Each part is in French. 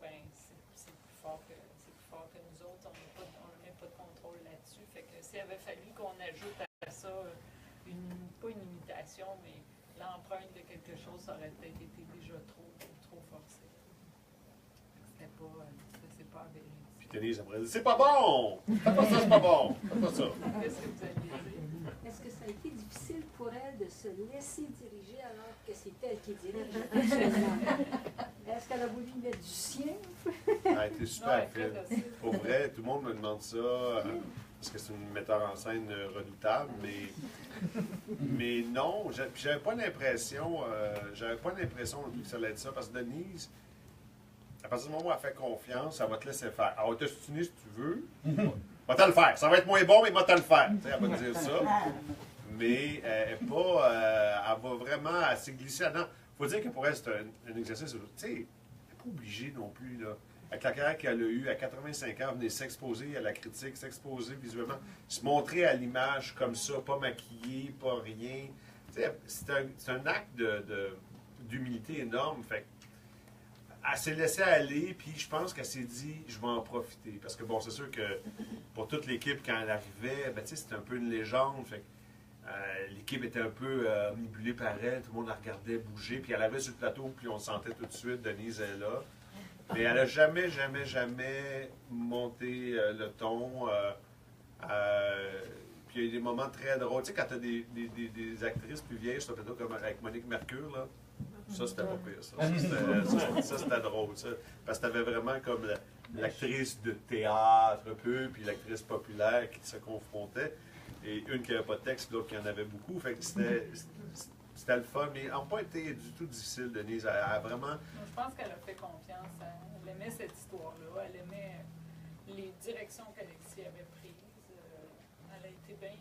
ben c'est plus fort que nous autres. On n'a même pas de contrôle là-dessus. Fait que s'il avait fallu qu'on ajoute à ça pas une imitation, mais l'empreinte de quelque chose, ça aurait peut-être été déjà trop forcé. C'est pas avéré. Puis Denise aimerait dire, c'est pas bon! Fais pas ça, c'est pas bon! Fais pas ça. Qu'est-ce que vous allez dire? Est-ce que ça a été difficile pour elle de se laisser diriger alors que c'est elle qui dirige actuellement? Est-ce qu'elle a voulu mettre du sien? Elle a été super fine. Pour vrai, tout le monde me demande ça, parce que c'est une metteur en scène redoutable, mais non, j'avais pas l'impression que ça allait être ça, parce que Denise, à partir du moment où elle fait confiance, elle va te laisser faire. Elle va t'ostiner si tu veux, va te le faire. Ça va être moins bon, mais va te le faire. Tu sais, elle va te dire ça. Mais elle va vraiment s'est glisser là-dedans. Il faut dire que pour elle, c'est un exercice. Tu sais, elle n'est pas obligée non plus, là. Avec la carrière qu'elle a eue, à 85 ans, venir s'exposer à la critique, s'exposer visuellement, se montrer à l'image comme ça, pas maquillée, pas rien. Tu sais, c'est un acte d'humilité énorme. Fait elle s'est laissée aller, puis je pense qu'elle s'est dit, je vais en profiter. Parce que, bon, c'est sûr que pour toute l'équipe, quand elle arrivait, ben, tu sais, c'était un peu une légende. Fait l'équipe était un peu omnibulée par elle, tout le monde la regardait bouger, puis elle arrivait sur le plateau, puis on sentait tout de suite, Denise est là. Mais elle n'a jamais monté le ton. Puis il y a eu des moments très drôles. Tu sais, quand tu as des actrices plus vieilles sur le plateau, comme avec Monique Mercure, là, ça, c'était pas pire. Ça, c'était drôle. Ça, parce que tu avais vraiment comme l'actrice de théâtre un peu, puis l'actrice populaire qui se confrontait. Et une qui n'avait pas de texte, l'autre qui en avait beaucoup. Fait que c'était le fun. Mais elle n'a pas été du tout difficile, Denise. Elle a vraiment... Je pense qu'elle a fait confiance. Elle aimait cette histoire-là. Elle aimait les directions qu'Alexis avait prises. Elle a été bien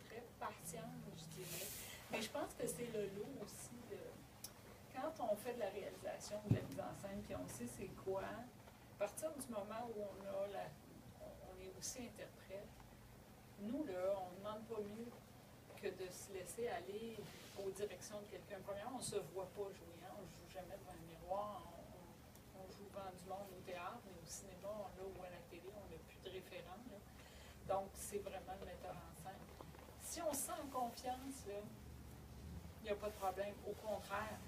très patiente, je dirais. Mais je pense que c'est le lot aussi de... Quand on fait de la réalisation, de la mise en scène, puis on sait c'est quoi, à partir du moment où on est aussi interprète, nous, là, on ne demande pas mieux que de se laisser aller aux directions de quelqu'un. Premièrement, on ne se voit pas jouer, hein? On ne joue jamais devant un miroir, on joue devant du monde au théâtre, mais au cinéma, là ou à la télé, on n'a plus de référent. Là. Donc, c'est vraiment le metteur en scène. Si on se sent en confiance, là, il n'y a pas de problème. Au contraire,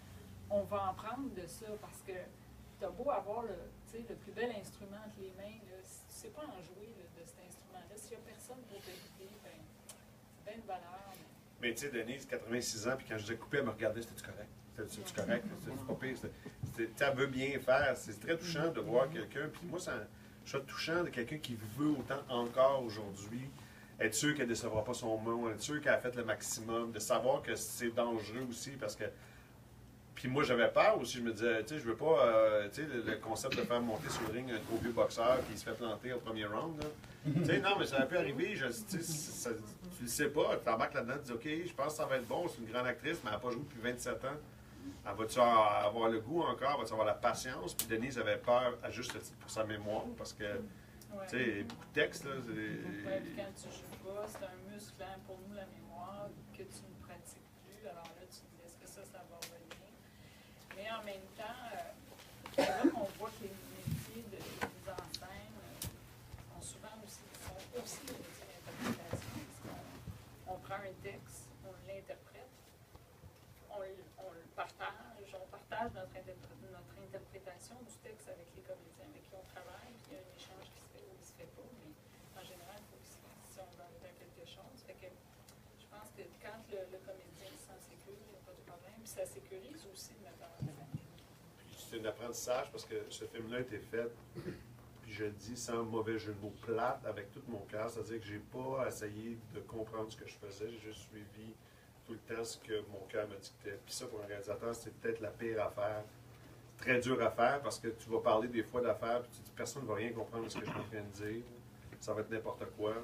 on va en prendre de ça parce que tu as beau avoir le plus bel instrument entre les mains, là, si tu ne sais pas en jouer là, de cet instrument-là, s'il n'y a personne pour te guider, ben, c'est bien de valeur. Mais tu sais, Denise, 86 ans, puis quand je disais couper, elle me regardait, c'était-tu correct? C'était-tu correct? C'était-tu pas pire? Elle veut bien faire. C'est très touchant de voir quelqu'un. Puis moi, je trouve touchant de quelqu'un qui veut autant encore aujourd'hui, être sûr qu'elle ne décevra pas son monde, être sûr qu'elle a fait le maximum, de savoir que c'est dangereux aussi, parce que... Puis moi, j'avais peur aussi. Je me disais, tu sais, je veux pas, tu sais, le concept de faire monter sur le ring un trop vieux boxeur qui se fait planter au premier round, là. Tu sais, non, mais ça a pu arriver. Tu le sais pas. Tu t'embarques là-dedans, tu dis, OK, je pense que ça va être bon. C'est une grande actrice, mais elle n'a pas joué depuis 27 ans. Elle va-tu avoir le goût encore? Va-tu avoir la patience? Puis Denise avait peur, à juste titre, pour sa mémoire, parce que, tu sais, beaucoup de textes, là. Ouais, puis quand tu joues pas, c'est un muscle, hein, pour nous, la mémoire, que tu ne pratiques plus. Alors là, tu te dis, est-ce que ça va revenir? Mais en même temps, c'est là qu'on voit que les métiers de mise en scène sont souvent aussi des métiers d'interprétation. Parce qu'on prend un texte, on l'interprète, on le partage, on partage notre interprétation du texte avec les comédiens avec qui on travaille, puis il y a un échange qui se fait ou qui ne se fait pas, mais en général, il faut que si on va dans quelque chose. Fait que je pense que quand le comédien se sent sécure, il n'y a pas de problème, puis ça sécurise aussi le metteur en scène. C'est un apprentissage parce que ce film-là a été fait, puis je le dis sans mauvais jeu de mots, plate avec tout mon cœur. C'est-à-dire que j'ai pas essayé de comprendre ce que je faisais, j'ai juste suivi tout le temps ce que mon cœur me dictait. Puis ça, pour un réalisateur, c'est peut-être la pire affaire. C'est très dur à faire parce que tu vas parler des fois d'affaires, puis tu dis personne ne va rien comprendre de ce que je suis en train de dire. Ça va être n'importe quoi.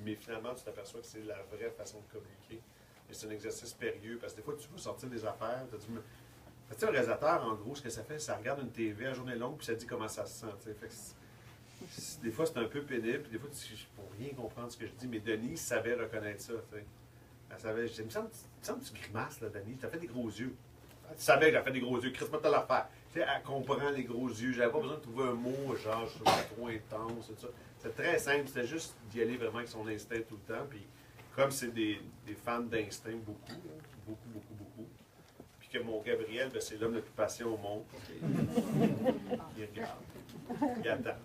Mais finalement, tu t'aperçois que c'est la vraie façon de communiquer. Et c'est un exercice périlleux parce que des fois, tu veux sortir des affaires, tu te dis, tu sais, un réalisateur, en gros, ce que ça fait, ça regarde une TV à journée longue, puis ça dit comment ça se sent. Fait que des fois, c'est un peu pénible, puis des fois, je ne peux rien comprendre ce que je dis, mais Denise savait reconnaître ça. T'sais. Elle savait, il me semble que tu grimaces, là, Denise, tu as fait des gros yeux. Tu savais que j'ai fait des gros yeux, Chris, pas de l'affaire. Tu sais, elle comprend les gros yeux. J'avais pas besoin de trouver un mot, genre, je trouve ça trop intense, tout ça. C'était très simple, c'était juste d'y aller vraiment avec son instinct tout le temps. Puis, comme c'est des fans d'instinct, beaucoup, beaucoup. Puis que mon Gabriel, ben, c'est l'homme le plus patient au monde. Il regarde. Il attend.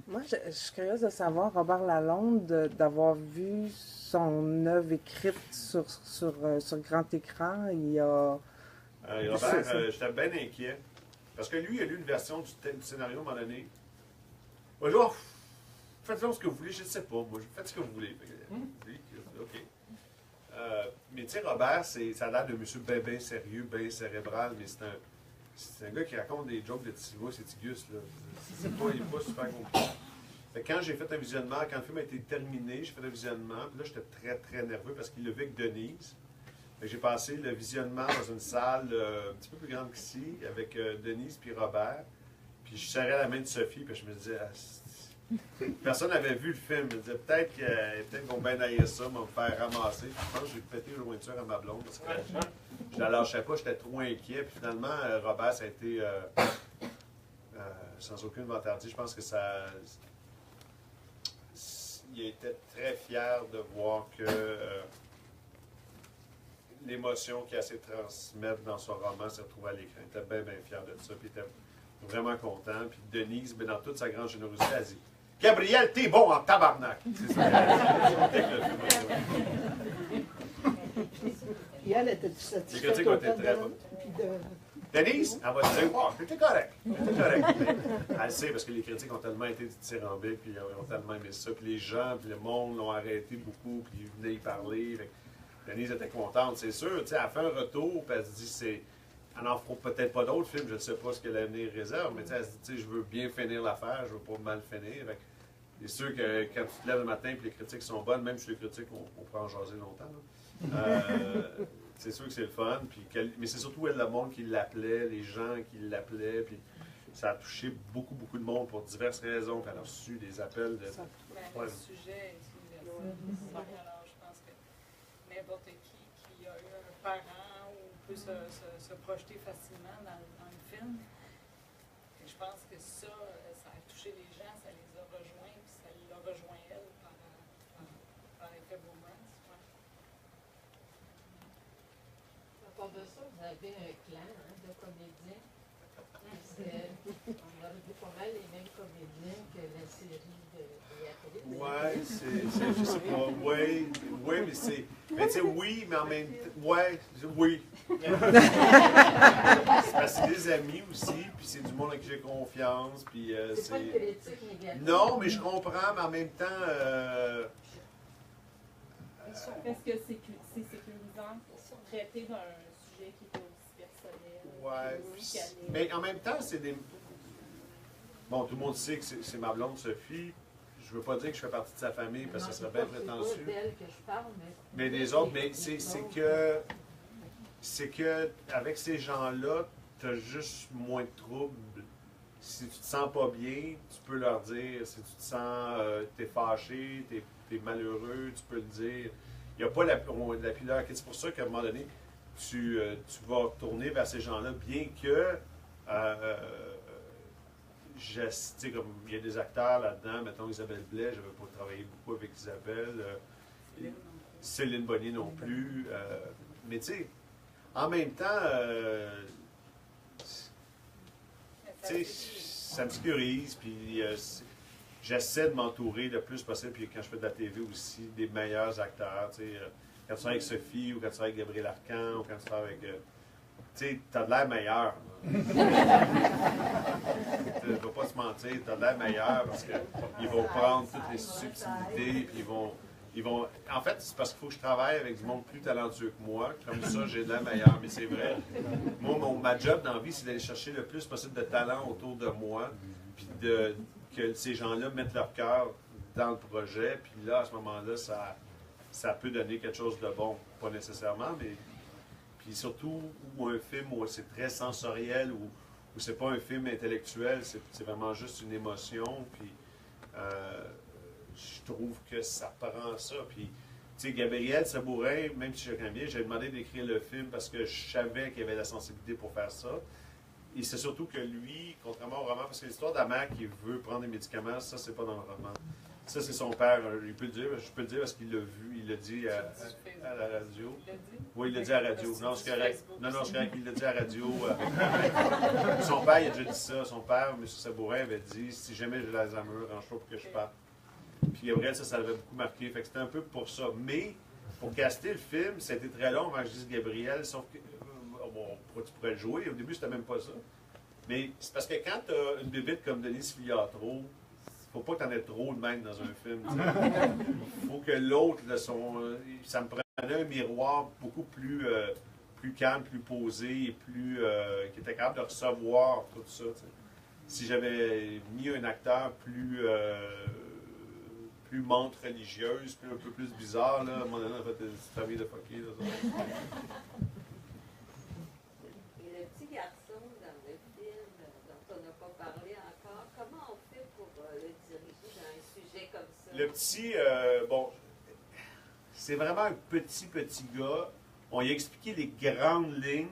Moi, je suis curieuse de savoir, Robert Lalonde, d'avoir vu son œuvre écrite sur grand écran. Il a... Robert, j'étais bien inquiet. Parce que lui, il a lu une version du scénario à un moment donné. Moi, je dis, faites-en ce que vous voulez, je ne sais pas. Moi, faites ce que vous voulez. OK. Mais tu sais, Robert, ça a l'air de monsieur bien sérieux, bien cérébral, mais c'est un gars qui raconte des jokes de Tigos et Tigus. Il n'est pas super compliqué. Fait que quand j'ai fait un visionnement, quand le film a été terminé, j'ai fait un visionnement, puis là, j'étais très, très nerveux parce qu'il l'a vu avec Denise. J'ai passé le visionnement dans une salle un petit peu plus grande qu'ici, avec Denise puis Robert. Puis je serrais la main de Sophie, puis je me disais, personne n'avait vu le film. Je me disais, peut-être qu'on bien haïr ça, me faire ramasser. Puis je pense que j'ai pété le jointure à ma blonde, parce que je la lâchais pas, j'étais trop inquiet. Puis finalement, Robert, ça a été, sans aucune vantardise, je pense que ça... Il était très fier de voir que... l'émotion qu'il a essayé de transmettre dans son roman s'est retrouvée à l'écran. Il était bien fier de ça, puis il était vraiment content. Puis Denise, dans toute sa grande générosité, elle dit « Gabriel, t'es bon en tabarnak! » C'est ça qu'elle a dit. Et elle était satisfaite. Les critiques ont été très bonnes. Denise, elle va te dire « Wow, t'étais correct! » Elle le sait, parce que les critiques ont tellement été dithyrambiques, puis ils ont tellement aimé ça. Puis les gens, puis le monde l'ont arrêté beaucoup, puis ils venaient y parler. Denise était contente, c'est sûr. Elle a fait un retour, puis elle se dit, elle n'en fera peut-être pas d'autres films, je ne sais pas ce que l'avenir réserve, mais elle se dit, je veux bien finir l'affaire, je ne veux pas mal finir. C'est sûr que quand tu te lèves le matin et les critiques sont bonnes, même si les critiques, on peut en jaser longtemps. C'est sûr que c'est le fun, mais c'est surtout elle, le monde qui l'appelait, les gens qui l'appelaient, puis ça a touché beaucoup de monde pour diverses raisons, puis elle a reçu des appels de... Le sujet est universel. Alors, je pense que n'importe qui a eu un parent ou peut se projeter facilement dans le film. Et je pense que ça a touché les gens, ça les a rejoints, puis ça l'a rejoint elle par effet boomerang. À part de ça, vous avez un clan de comédiens. On a vu pas mal les mêmes comédiens que la série de Ouais, je sais pas. Oui, mais c'est. Mais tu sais, oui, mais en même temps. Ouais, oui. C'est parce que c'est des amis aussi, puis c'est du monde avec qui j'ai confiance, puis c'est pas une critique négative. Non, mais je comprends, mais en même temps. Est-ce que c'est sécurisant pour traiter d'un sujet qui est aussi personnel? Ouais. Mais en même temps, c'est des. Bon, tout le monde sait que c'est ma blonde Sophie. Je ne veux pas dire que je fais partie de sa famille parce que ça serait bien prétentieux. C'est d'elle que je parle, mais des autres, mais c'est que avec ces gens-là, tu as juste moins de troubles. Si tu te sens pas bien, tu peux leur dire. Si tu te sens, t'es fâché, t'es malheureux, tu peux le dire. Il n'y a pas la pudeur. C'est pour ça qu'à un moment donné, tu vas tourner vers ces gens-là, bien que comme il y a des acteurs là-dedans, mettons Isabelle Blais, je n'avais pas travaillé beaucoup avec Isabelle, Céline Bonnier non plus, mais tu sais, en même temps, ça me sécurise, puis j'essaie de m'entourer le plus possible, puis quand je fais de la TV aussi, des meilleurs acteurs, tu sais, quand tu travailles avec Sophie, ou quand tu travailles avec Gabriel Arcan, ou quand tu travailles avec... tu sais, t'as de l'air meilleur. Tu ne vas pas se mentir, t'as de l'air meilleur parce qu'ils vont prendre toutes les subtilités, puis ils vont... En fait, c'est parce qu'il faut que je travaille avec du monde plus talentueux que moi. Comme ça, j'ai de l'air meilleur, mais c'est vrai. Moi, ma job dans la vie, c'est d'aller chercher le plus possible de talent autour de moi, puis que ces gens-là mettent leur cœur dans le projet, puis là, à ce moment-là, ça peut donner quelque chose de bon. Pas nécessairement, mais... Puis surtout, ou un film où c'est très sensoriel, où c'est pas un film intellectuel, c'est vraiment juste une émotion. Puis je trouve que ça prend ça. Puis Tu sais, Gabriel Sabourin, même si je le connais bien, j'ai demandé d'écrire le film parce que je savais qu'il avait la sensibilité pour faire ça. Et c'est surtout que lui, contrairement au roman, parce que l'histoire d'Amar qui veut prendre des médicaments, ça, c'est pas dans le roman. Ça, c'est son père. Il peut le dire, je peux le dire parce qu'il l'a vu, il l'a dit à la radio. Il l'a dit? Oui, il l'a dit à la radio. Parce que Non, c'est c'est correct. Facebook Non, aussi. c'est correct, il l'a dit à la radio. Son père, il a déjà dit ça. Son père, M. Sabourin, avait dit si jamais j'ai l'Alzheimer, range-toi pour que je parte. Puis Gabriel, ça l'avait beaucoup marqué. Fait que c'était un peu pour ça. Mais, pour caster le film, ça a été très long avant que je dise Gabriel, sauf que tu pourrais le jouer. Au début, c'était même pas ça. Mais c'est parce que quand tu as une bébite comme Denise Filiatro, faut pas que tu en aies trop de même dans un film. Il faut que l'autre, ça me prenait un miroir beaucoup plus calme, plus posé et plus qui était capable de recevoir tout ça. T'sais. Si j'avais mis un acteur plus menthe religieuse, un peu plus bizarre, là, à un moment donné, en fait, une famille de fuckés. Et le petit garçon dans le film dont on n'a pas parlé encore, comment on fait pour le diriger dans un sujet comme ça? Le petit, bon, c'est vraiment un petit gars. On lui a expliqué les grandes lignes.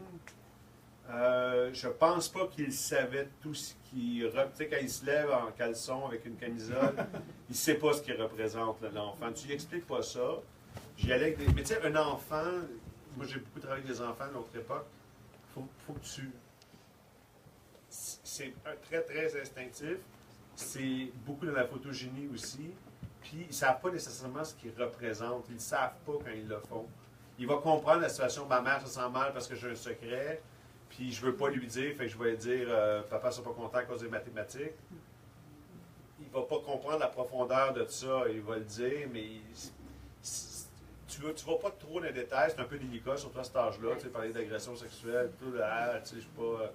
Je pense pas qu'il savait tout ce qui... Tu sais, quand il se lève en caleçon avec une camisole, il sait pas ce qu'il représente, là, l'enfant. Tu lui expliques pas ça. J'y allais avec des... Mais tu sais, un enfant... Moi, j'ai beaucoup travaillé avec des enfants à l'autre époque. Faut que tu... C'est très instinctif. C'est beaucoup dans la photogénie aussi. Puis, ils ne savent pas nécessairement ce qu'ils représentent. Ils ne savent pas quand ils le font. Il va comprendre la situation. Ma mère se sent mal parce que j'ai un secret. Puis, je ne veux pas lui dire. Fait que je vais lui dire papa ne sera pas content à cause des mathématiques. Il ne va pas comprendre la profondeur de ça. Il va le dire, mais tu ne vas pas trop dans les détails. C'est un peu délicat, surtout à cet âge-là. Tu sais, parler d'agression sexuelle, tout. Tu sais, je suis pas.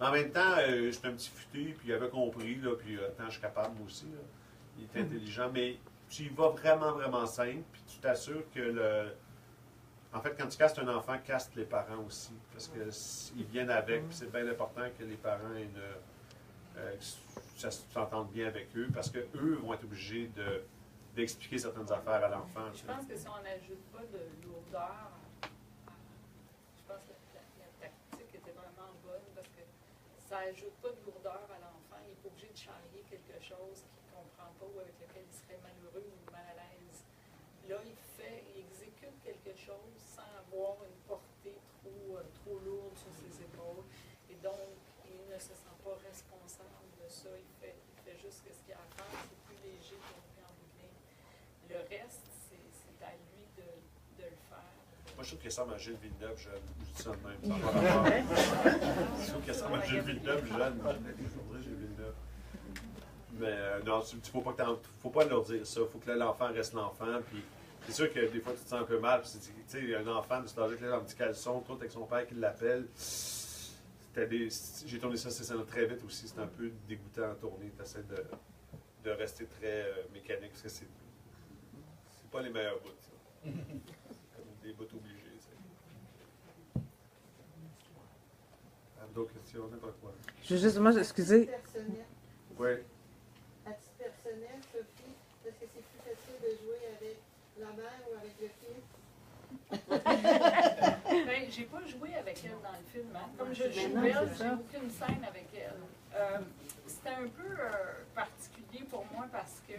Mais en même temps, j'étais un petit futé, puis il avait compris, là, puis attends, je suis capable moi aussi. Là. Il était intelligent, mais tu y vas vraiment simple, puis tu t'assures que En fait, quand tu castes un enfant, caste les parents aussi, parce qu'ils viennent avec, puis c'est bien important que les parents s'entendent bien avec eux, parce qu'eux vont être obligés d'expliquer certaines affaires à l'enfant. Je pense que si on n'ajoute pas de lourdeur, je pense que la tactique était vraiment bonne, parce que ça n'ajoute pas de lourdeur à l'enfant. Il est pas obligé de charrier quelque chose qu'il ne comprend pas ou avec lequel il serait malheureux ou mal à l'aise. Là, il exécute quelque chose sans avoir une portée trop lourde sur ses épaules. Et donc, il ne se sent pas responsable de ça. Il fait juste ce qu'il a à faire. C'est plus léger pour lui en bout de ligne. Le reste, c'est à lui de le faire. Moi, je trouve qu'il ressemble à Gilles Villeneuve jeune. Je dis ça de même. Je trouve qu'il ressemble à Gilles Villeneuve jeune. Gilles Villeneuve. Mais non, faut pas leur dire ça. Il faut que l'enfant reste l'enfant. Puis c'est sûr que des fois, tu te sens un peu mal. Tu sais, un enfant de cet âge-là, dans un petit caleçon, tout avec son père qui l'appelle. J'ai tourné ça, c'est très vite aussi. C'est un peu dégoûtant à tourner. Tu essaies de rester très mécanique parce que c'est pas les meilleurs bouts. C'est comme des bouts obligés. D'autres questions, n'importe quoi. Je veux justement, excusez. Personnel. Oui. À titre personnel, Sophie, est-ce que c'est plus facile de jouer avec la mère ou avec le fils? Ben, j'ai pas joué avec elle dans le film. Hein. Comme je joue elle, j'ai aucune scène avec elle. C'était un peu particulier pour moi parce que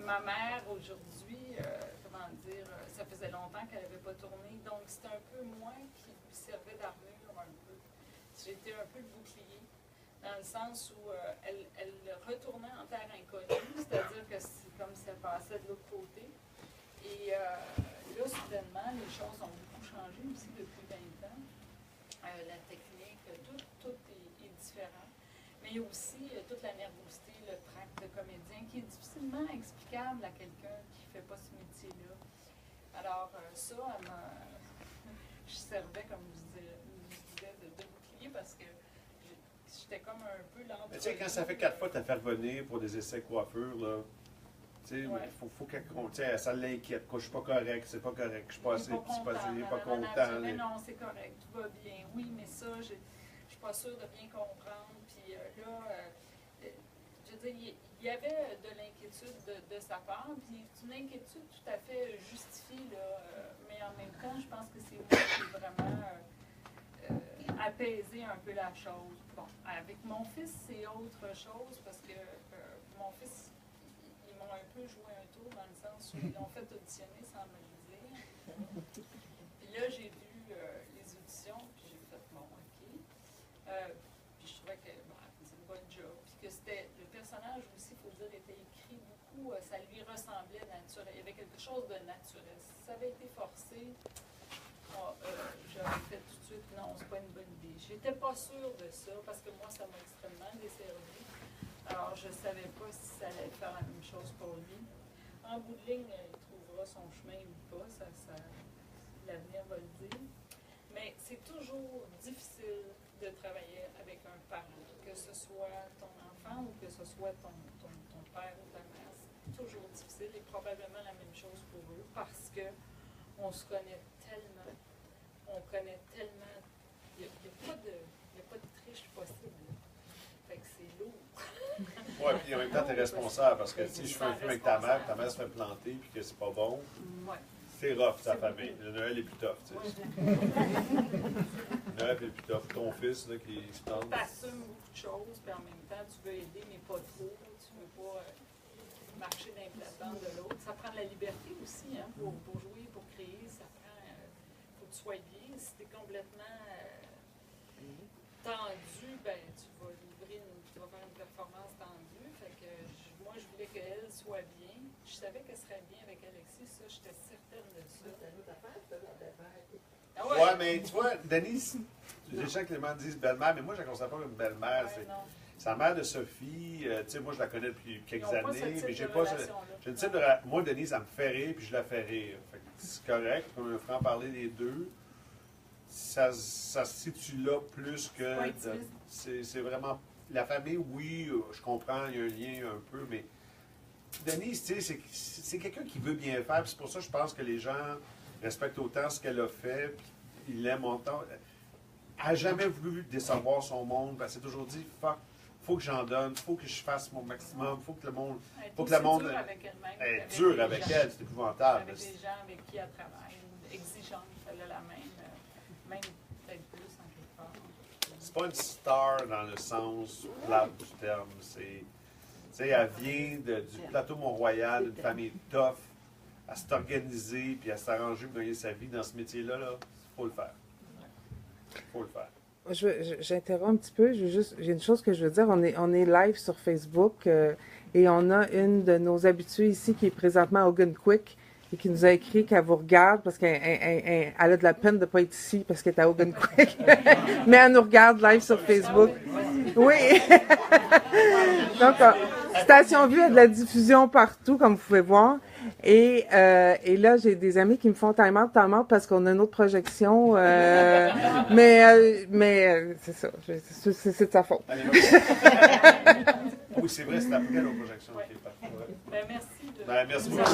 ma mère, aujourd'hui, comment dire, ça faisait longtemps qu'elle n'avait pas tourné, donc c'était un peu moi qui lui servait d'armure un peu. J'étais un peu le bouclier, dans le sens où elle retournait en terre inconnue, c'est-à-dire que c'est comme si elle passait de l'autre côté. Et là, soudainement, les choses ont beaucoup changé aussi depuis 20 ans. La technique, tout est différent. Mais il y a aussi toute la nervosité, le trac de comédien qui est difficilement explicable à quelqu'un qui ne fait pas ce métier-là. Alors, ça, je servais, comme je disais, de bouclier parce que j'étais comme un peu lente. Mais tu sais, quand ça fait 4 fois que tu as fait revenir pour des essais coiffure, là, tu sais, Ouais. faut qu'elle ça l'inquiète. Je suis pas correct, c'est pas correct, je suis pas assez, il est pas Non, content. mais non, c'est correct, tout va bien. Oui, mais ça, je suis pas sûre de bien comprendre. Puis là, je veux dire, il y avait de l'inquiétude de sa part, puis une inquiétude tout à fait justifiée, là, mais en même temps, je pense que c'est moi qui ai vraiment apaisé un peu la chose. Bon, avec mon fils, c'est autre chose, parce que mon fils, ils m'ont un peu joué un tour dans le sens où ils l'ont fait auditionner sans me le dire. Puis là, j'ai vu les auditions, puis j'ai fait bon, OK. Puis je trouvais que c'est une bonne job. Puis que c'était le personnage aussi, il faut dire, était écrit beaucoup, ça lui ressemblait naturel. Il y avait quelque chose de naturel. Si ça avait été forcé, j'aurais fait tout de suite, non, c'est pas une bonne idée. J'étais pas sûre de ça, parce que moi, ça m'a extrêmement desservi. Alors, je savais pas si ça allait faire la même chose pour lui. En bout de ligne, il trouvera son chemin ou pas, l'avenir va le dire. Mais c'est toujours difficile de travailler avec un parent, que ce soit ton enfant ou que ce soit ton père ou ta mère. C'est toujours difficile et probablement la même chose pour eux parce qu'on se connaît tellement. On connaît tellement. Il n'y a pas de triche possible. Fait que c'est lourd. Oui, puis en même temps, tu es responsable parce que si je fais un film avec ta mère se fait planter puis que c'est pas bon, c'est rough, ta famille. Le Noël est plus tough, tu sais. Noël est plus tough. Ton fils, là, qui se plante. Tu assumes beaucoup de choses, puis en même temps, tu veux aider, mais pas trop. Tu veux pas marcher dans les plates-bandes de l'autre. Ça prend de la liberté aussi, hein, pour jouer, pour créer. Ça prend. Faut que tu sois bien. Si tu es complètement tendu, ben, tu vas faire une performance tendue. Fait que moi, je voulais qu'elle soit bien. Je savais qu'elle serait bien avec Alexis, ça, j'étais certaine de ça. Ah ouais, mais tu vois, Denise, les gens Clément disent belle-mère, mais moi, je ne la considère pas comme belle-mère. C'est la mère de Sophie. Tu sais, moi, je la connais depuis quelques années, mais j'ai pas. J'ai une type de. Moi, Denise, elle me fait rire, puis je la fais rire. Fait que c'est correct, on peut me franc-parler les deux. Ça se situe là plus que. C'est vraiment. La famille, oui, je comprends, il y a un lien un peu, mais Denise, tu sais, c'est quelqu'un qui veut bien faire, puis c'est pour ça que je pense que les gens respectent autant ce qu'elle a fait, puis ils l'aiment autant. Elle n'a jamais voulu décevoir son monde, elle s'est toujours dit, fuck, faut que j'en donne, faut que je fasse mon maximum, faut que le monde. Faut que le monde. Dure avec elle-même. Elle est dure avec elle, c'est épouvantable. Avec les gens avec qui elle travaille, exigeante, elle a la même peut-être plus en quelque part. C'est pas une star dans le sens plate du terme. Elle vient du plateau Mont-Royal, d'une famille tough, à s'organiser puis à s'arranger pour gagner sa vie dans ce métier-là. Il faut le faire. Il faut le faire. J'interromps un petit peu. J'ai une chose que je veux dire. On est live sur Facebook et on a une de nos habituées ici qui est présentement à Ogunquit et qui nous a écrit qu'elle vous regarde parce qu'elle a de la peine de ne pas être ici parce qu'elle est à Ogunquit. Mais elle nous regarde live sur Facebook. Oui. Donc, Station Vue a de la diffusion partout, comme vous pouvez voir. Et là, j'ai des amis qui me font time out parce qu'on a une autre projection. Mais c'est ça. C'est de sa faute. Oui, c'est vrai, c'est la première projection. Ouais. Ben, merci. Merci beaucoup.